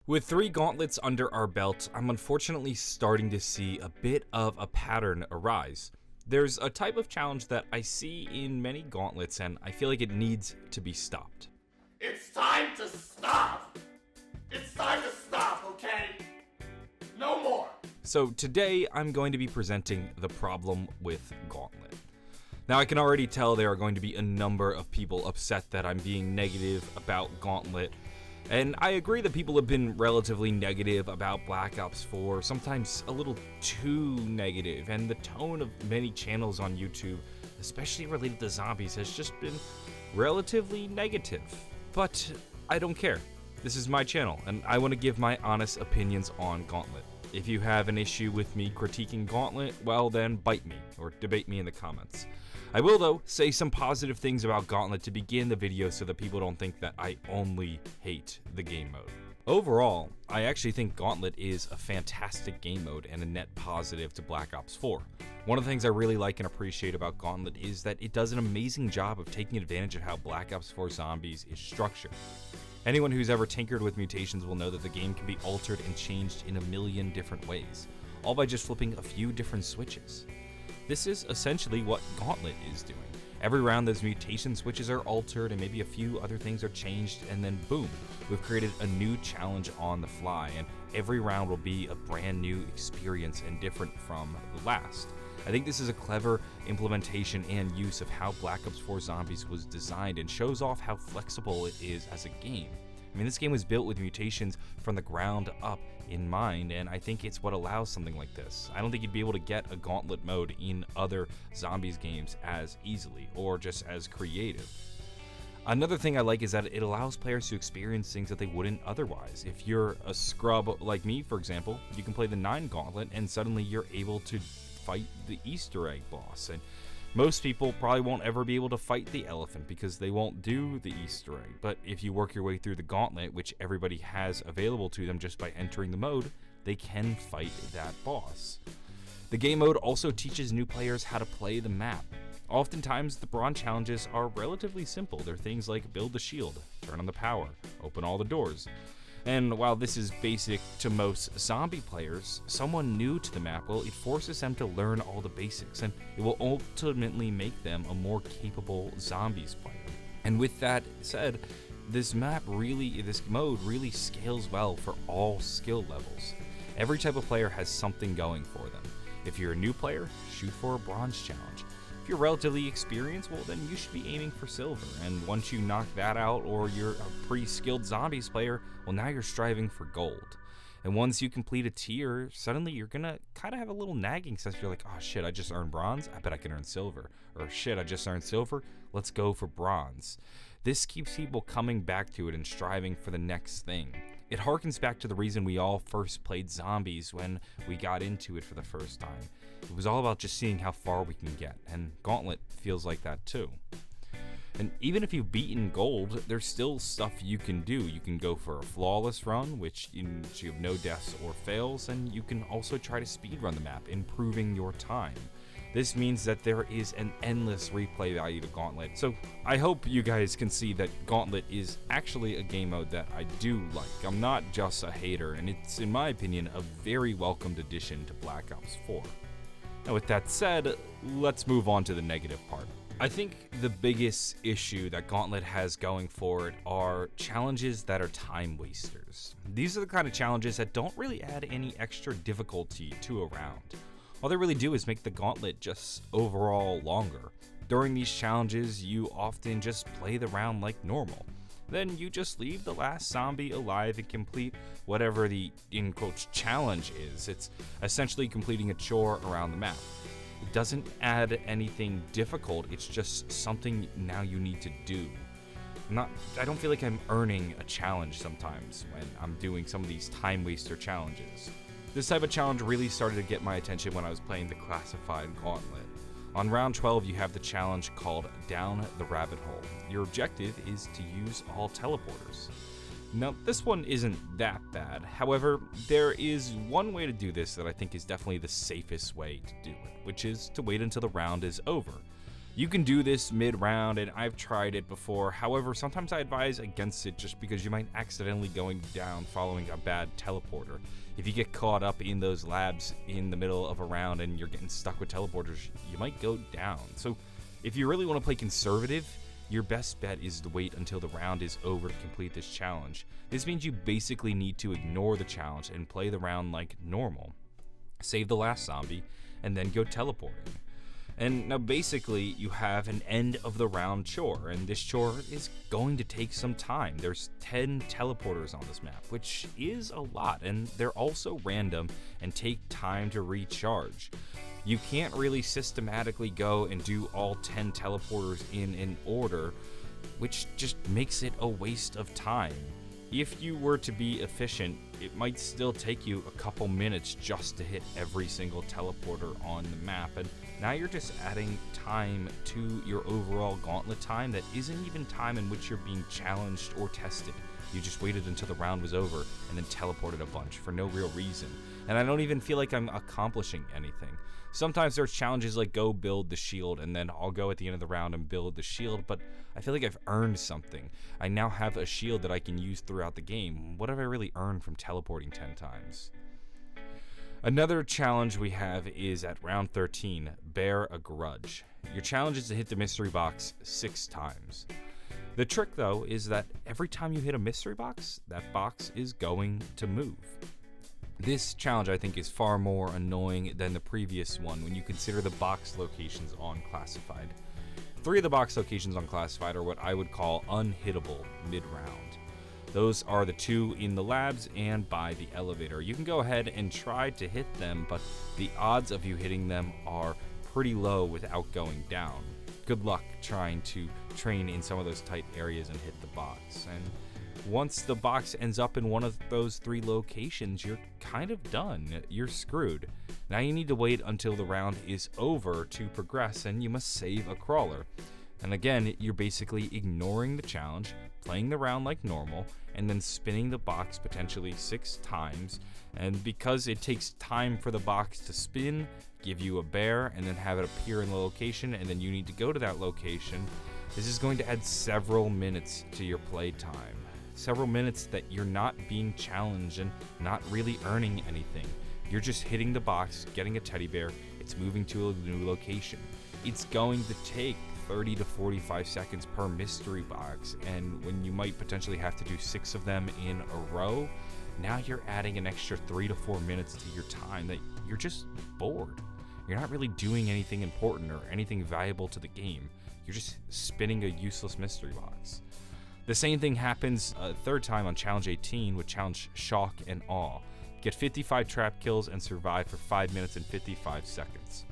With 3 gauntlets under our belt, I'm unfortunately starting to see a bit of a pattern arise. There's a type of challenge that I see in many gauntlets and I feel like it needs to be stopped. It's time to stop! It's time to stop, okay? No more! So today I'm going to be presenting the problem with Gauntlet. Now I can already tell there are going to be a number of people upset that I'm being negative about Gauntlet. And I agree that people have been relatively negative about Black Ops 4, sometimes a little too negative, and the tone of many channels on YouTube, especially related to zombies, has just been relatively negative. But I don't care. This is my channel, and I want to give my honest opinions on Gauntlet. If you have an issue with me critiquing Gauntlet, well then bite me, or debate me in the comments. I will, though, say some positive things about Gauntlet to begin the video so that people don't think that I only hate the game mode. Overall, I actually think Gauntlet is a fantastic game mode and a net positive to Black Ops 4. One of the things I really like and appreciate about Gauntlet is that it does an amazing job of taking advantage of how Black Ops 4 Zombies is structured. Anyone who's ever tinkered with mutations will know that the game can be altered and changed in a million different ways, all by just flipping a few different switches. This is essentially what Gauntlet is doing. Every round those mutation switches are altered and maybe a few other things are changed, and then boom, we've created a new challenge on the fly, and every round will be a brand new experience and different from the last. I think this is a clever implementation and use of how Black Ops 4 Zombies was designed and shows off how flexible it is as a game. I mean, this game was built with mutations from the ground up in mind, and I think it's what allows something like this. I don't think you'd be able to get a Gauntlet mode in other Zombies games as easily, or just as creative. Another thing I like is that it allows players to experience things that they wouldn't otherwise. If you're a scrub like me, for example, you can play the 9 Gauntlet and suddenly you're able to fight the Easter egg boss, and most people probably won't ever be able to fight the elephant because they won't do the Easter egg, but if you work your way through the Gauntlet, which everybody has available to them just by entering the mode, they can fight that boss. The game mode also teaches new players how to play the map. Oftentimes, the bronze challenges are relatively simple. They're things like build the shield, turn on the power, open all the doors. And while this is basic to most zombie players, someone new to the map, well, it forces them to learn all the basics, and it will ultimately make them a more capable zombies player. And with that said, this mode really scales well for all skill levels. Every type of player has something going for them. If you're a new player, shoot for a bronze challenge. If you're relatively experienced, well then you should be aiming for silver, and once you knock that out or you're a pretty skilled zombies player, well now you're striving for gold. And once you complete a tier, suddenly you're gonna kind of have a little nagging sense. You're like, oh shit, I just earned bronze, I bet I can earn silver. Or shit, I just earned silver, let's go for bronze. This keeps people coming back to it and striving for the next thing. It harkens back to the reason we all first played zombies when we got into it for the first time. It was all about just seeing how far we can get, and Gauntlet feels like that too. And even if you've beaten gold, there's still stuff you can do. You can go for a flawless run, which you have no deaths or fails, and you can also try to speedrun the map, improving your time. This means that there is an endless replay value to Gauntlet, so I hope you guys can see that Gauntlet is actually a game mode that I do like. I'm not just a hater, and it's, in my opinion, a very welcomed addition to Black Ops 4. Now with that said, let's move on to the negative part. I think the biggest issue that Gauntlet has going for it are challenges that are time wasters. These are the kind of challenges that don't really add any extra difficulty to a round. All they really do is make the Gauntlet just overall longer. During these challenges, you often just play the round like normal. Then you just leave the last zombie alive and complete whatever the, in quotes, challenge is. It's essentially completing a chore around the map. It doesn't add anything difficult, it's just something now you need to do. I don't feel like I'm earning a challenge sometimes when I'm doing some of these time waster challenges. This type of challenge really started to get my attention when I was playing the Classified Gauntlet. On round 12, you have the challenge called Down the Rabbit Hole. Your objective is to use all teleporters. Now, this one isn't that bad. However, there is one way to do this that I think is definitely the safest way to do it, which is to wait until the round is over. You can do this mid-round, and I've tried it before. However, sometimes I advise against it just because you might accidentally going down following a bad teleporter. If you get caught up in those labs in the middle of a round and you're getting stuck with teleporters, you might go down. So if you really want to play conservative, your best bet is to wait until the round is over to complete this challenge. This means you basically need to ignore the challenge and play the round like normal. Save the last zombie, and then go teleporting. And now basically you have an end of the round chore, and this chore is going to take some time. There's 10 teleporters on this map, which is a lot, and they're also random and take time to recharge. You can't really systematically go and do all 10 teleporters in an order, which just makes it a waste of time. If you were to be efficient, it might still take you a couple minutes just to hit every single teleporter on the map, and now you're just adding time to your overall gauntlet time that isn't even time in which you're being challenged or tested. You just waited until the round was over and then teleported a bunch for no real reason, and I don't even feel like I'm accomplishing anything. Sometimes there's challenges like go build the shield, and then I'll go at the end of the round and build the shield, but I feel like I've earned something. I now have a shield that I can use throughout the game. What have I really earned from teleporting 10 times? Another challenge we have is at round 13, Bear a Grudge. Your challenge is to hit the mystery box 6 times. The trick though is that every time you hit a mystery box, that box is going to move. This challenge I think is far more annoying than the previous one when you consider the box locations on Classified. 3 of the box locations on Classified are what I would call unhittable mid-round. Those are the 2 in the labs and by the elevator. You can go ahead and try to hit them, but the odds of you hitting them are pretty low without going down. Good luck trying to train in some of those tight areas and hit the box. And once the box ends up in one of those 3 locations, you're kind of done. You're screwed. Now you need to wait until the round is over to progress, and you must save a crawler. And again, you're basically ignoring the challenge, playing the round like normal, and then spinning the box potentially 6 times. And because it takes time for the box to spin, give you a bear, and then have it appear in the location, and then you need to go to that location, this is going to add several minutes to your play time. Several minutes that you're not being challenged and not really earning anything. You're just hitting the box, getting a teddy bear, it's moving to a new location. It's going to take 30 to 45 seconds per mystery box, and when you might potentially have to do 6 of them in a row, now you're adding an extra 3 to 4 minutes to your time that you're just bored. You're not really doing anything important or anything valuable to the game. You're just spinning a useless mystery box. The same thing happens a 3rd time on Challenge 18 with Challenge Shock and Awe. Get 55 trap kills and survive for 5 minutes and 55 seconds.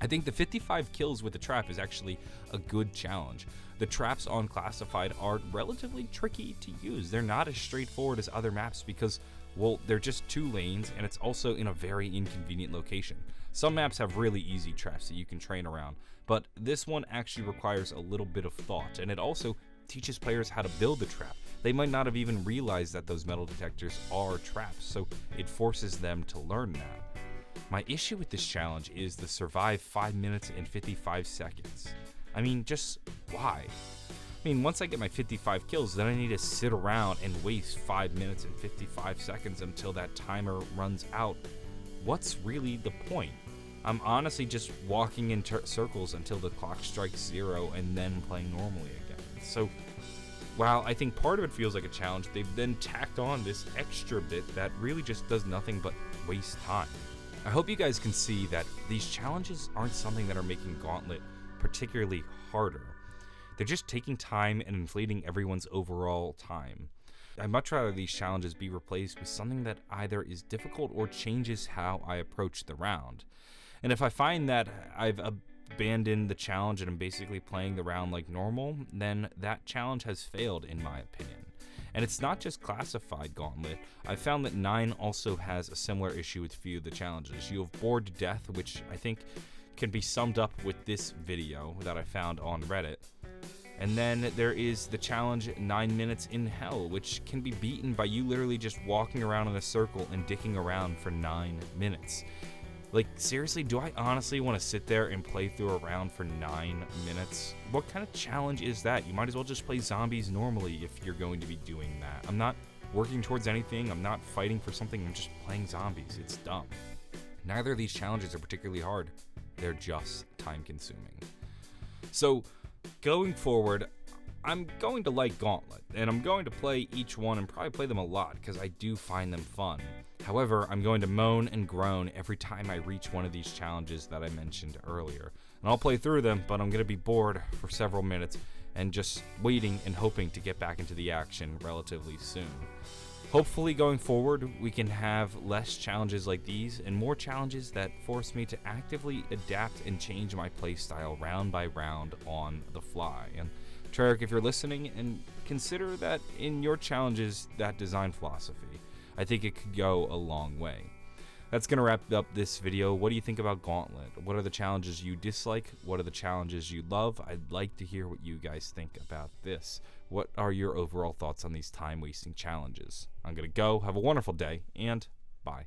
I think the 55 kills with the trap is actually a good challenge. The traps on Classified are relatively tricky to use. They're not as straightforward as other maps because, well, they're just 2 lanes, and it's also in a very inconvenient location. Some maps have really easy traps that you can train around, but this one actually requires a little bit of thought, and it also teaches players how to build the trap. They might not have even realized that those metal detectors are traps, so it forces them to learn that. My issue with this challenge is the survive 5 minutes and 55 seconds. I mean, just why? I mean, once I get my 55 kills, then I need to sit around and waste 5 minutes and 55 seconds until that timer runs out. What's really the point? I'm honestly just walking in circles until the clock strikes 0 and then playing normally again. So, while I think part of it feels like a challenge, they've then tacked on this extra bit that really just does nothing but waste time. I hope you guys can see that these challenges aren't something that are making Gauntlet particularly harder. They're just taking time and inflating everyone's overall time. I'd much rather these challenges be replaced with something that either is difficult or changes how I approach the round. And if I find that I've abandoned the challenge and I'm basically playing the round like normal, then that challenge has failed in my opinion. And it's not just Classified Gauntlet. I found that 9 also has a similar issue with a few of the challenges. You have Bored to Death, which I think can be summed up with this video that I found on Reddit. And then there is the challenge 9 minutes in Hell, which can be beaten by you literally just walking around in a circle and dicking around for 9 minutes. Like, seriously, do I honestly want to sit there and play through a round for 9 minutes? What kind of challenge is that? You might as well just play zombies normally if you're going to be doing that. I'm not working towards anything. I'm not fighting for something. I'm just playing zombies. It's dumb. Neither of these challenges are particularly hard. They're just time-consuming. So, going forward, I'm going to like Gauntlet, and I'm going to play each one and probably play them a lot because I do find them fun. However, I'm going to moan and groan every time I reach one of these challenges that I mentioned earlier. And I'll play through them, but I'm going to be bored for several minutes and just waiting and hoping to get back into the action relatively soon. Hopefully going forward, we can have less challenges like these and more challenges that force me to actively adapt and change my playstyle round by round on the fly. And Treyarch, if you're listening, and consider that in your challenges, that design philosophy. I think it could go a long way. That's going to wrap up this video. What do you think about Gauntlet? What are the challenges you dislike? What are the challenges you love? I'd like to hear what you guys think about this. What are your overall thoughts on these time-wasting challenges? I'm going to go. Have a wonderful day, and bye.